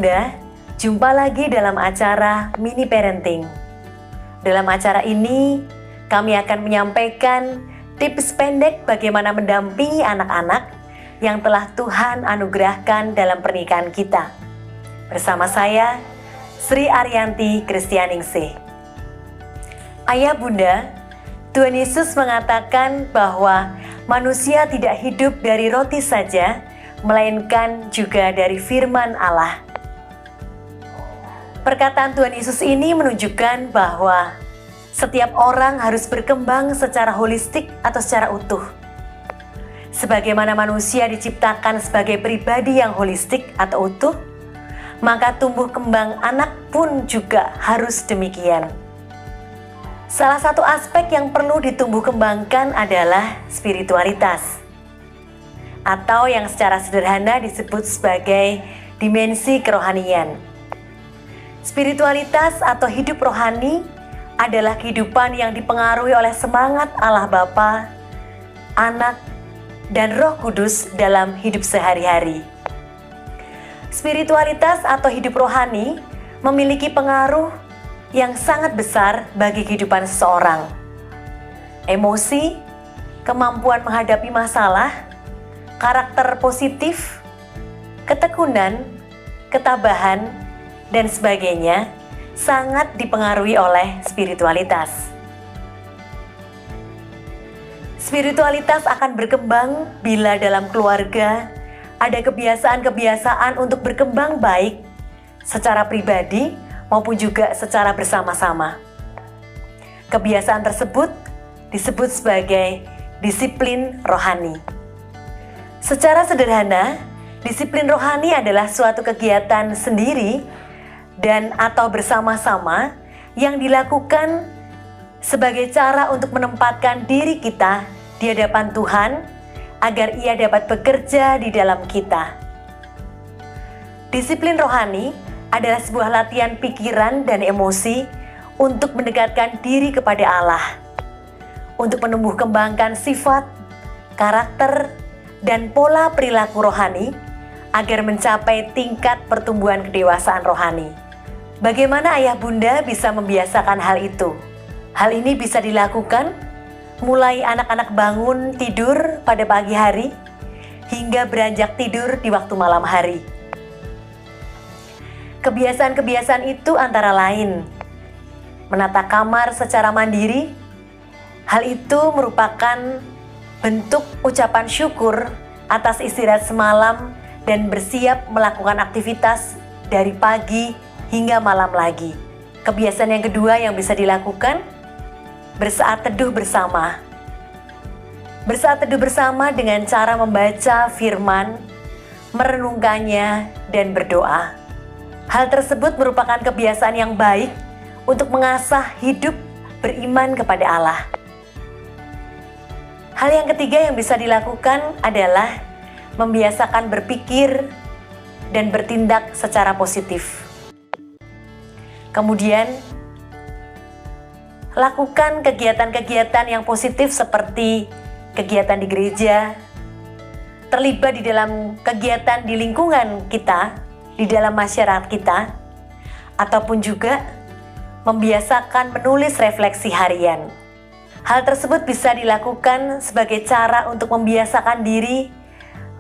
bunda, jumpa lagi dalam acara Mini Parenting. Dalam acara ini, kami akan menyampaikan tips pendek bagaimana mendampingi anak-anak yang telah Tuhan anugerahkan dalam pernikahan kita. Bersama saya, Sri Ariyanti Kristianingsih. Ayah bunda, Tuhan Yesus mengatakan bahwa manusia tidak hidup dari roti saja, melainkan juga dari firman Allah. Perkataan Tuhan Yesus ini menunjukkan bahwa setiap orang harus berkembang secara holistik atau secara utuh. Sebagaimana manusia diciptakan sebagai pribadi yang holistik atau utuh, maka tumbuh kembang anak pun juga harus demikian. Salah satu aspek yang perlu ditumbuh kembangkan adalah spiritualitas, atau yang secara sederhana disebut sebagai dimensi kerohanian. Spiritualitas atau hidup rohani adalah kehidupan yang dipengaruhi oleh semangat Allah Bapa, Anak, dan Roh Kudus dalam hidup sehari-hari. Spiritualitas atau hidup rohani memiliki pengaruh yang sangat besar bagi kehidupan seseorang. Emosi, kemampuan menghadapi masalah, karakter positif, ketekunan, ketabahan, dan sebagainya sangat dipengaruhi oleh spiritualitas. Spiritualitas akan berkembang bila dalam keluarga ada kebiasaan-kebiasaan untuk berkembang baik secara pribadi maupun juga secara bersama-sama. Kebiasaan tersebut disebut sebagai disiplin rohani. Secara sederhana, disiplin rohani adalah suatu kegiatan sendiri dan atau bersama-sama yang dilakukan sebagai cara untuk menempatkan diri kita di hadapan Tuhan agar Ia dapat bekerja di dalam kita. Disiplin rohani adalah sebuah latihan pikiran dan emosi untuk mendekatkan diri kepada Allah, untuk menumbuh kembangkan sifat, karakter, dan pola perilaku rohani agar mencapai tingkat pertumbuhan kedewasaan rohani. Bagaimana ayah bunda bisa membiasakan hal itu? Hal ini bisa dilakukan mulai anak-anak bangun tidur pada pagi hari hingga beranjak tidur di waktu malam hari. Kebiasaan-kebiasaan itu antara lain menata kamar secara mandiri. Hal itu merupakan bentuk ucapan syukur atas istirahat semalam dan bersiap melakukan aktivitas dari pagi hingga malam lagi. Kebiasaan yang kedua yang bisa dilakukan, bersaat teduh bersama. Bersaat teduh bersama dengan cara membaca firman, merenungkannya, dan berdoa. Hal tersebut merupakan kebiasaan yang baik untuk mengasah hidup beriman kepada Allah. Hal yang ketiga yang bisa dilakukan adalah membiasakan berpikir dan bertindak secara positif. Kemudian, lakukan kegiatan-kegiatan yang positif seperti kegiatan di gereja, terlibat di dalam kegiatan di lingkungan kita, di dalam masyarakat kita, ataupun juga membiasakan menulis refleksi harian. Hal tersebut bisa dilakukan sebagai cara untuk membiasakan diri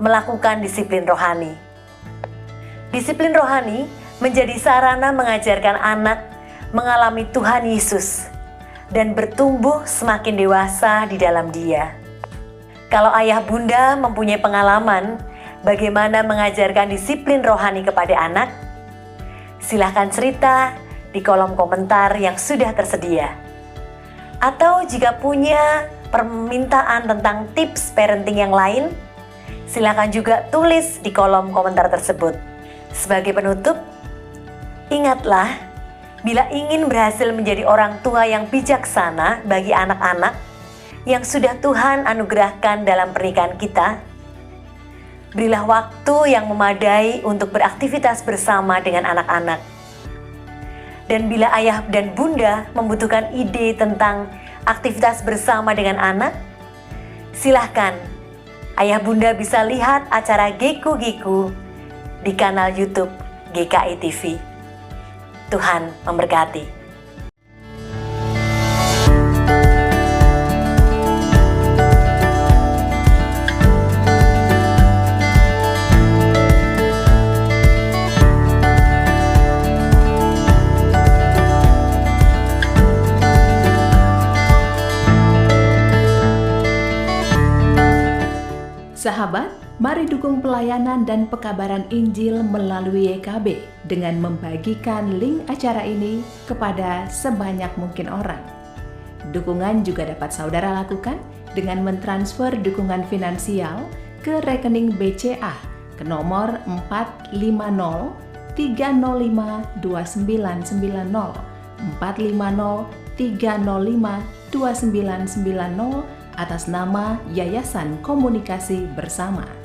melakukan disiplin rohani. Disiplin rohani menjadi sarana mengajarkan anak mengalami Tuhan Yesus dan bertumbuh semakin dewasa di dalam Dia. Kalau ayah bunda mempunyai pengalaman bagaimana mengajarkan disiplin rohani kepada anak, silahkan cerita di kolom komentar yang sudah tersedia. Atau jika punya permintaan tentang tips parenting yang lain, silakan juga tulis di kolom komentar tersebut. Sebagai penutup, ingatlah, bila ingin berhasil menjadi orang tua yang bijaksana bagi anak-anak yang sudah Tuhan anugerahkan dalam pernikahan kita, berilah waktu yang memadai untuk beraktivitas bersama dengan anak-anak. Dan bila ayah dan bunda membutuhkan ide tentang aktivitas bersama dengan anak, silahkan ayah bunda bisa lihat acara Geku Geku di kanal YouTube GKI TV. Tuhan memberkati. Sahabat, mari dukung pelayanan dan pekabaran Injil melalui YKB dengan membagikan link acara ini kepada sebanyak mungkin orang. Dukungan juga dapat saudara lakukan dengan mentransfer dukungan finansial ke rekening BCA ke nomor 450 305 2990 450 305 2990 atas nama Yayasan Komunikasi Bersama.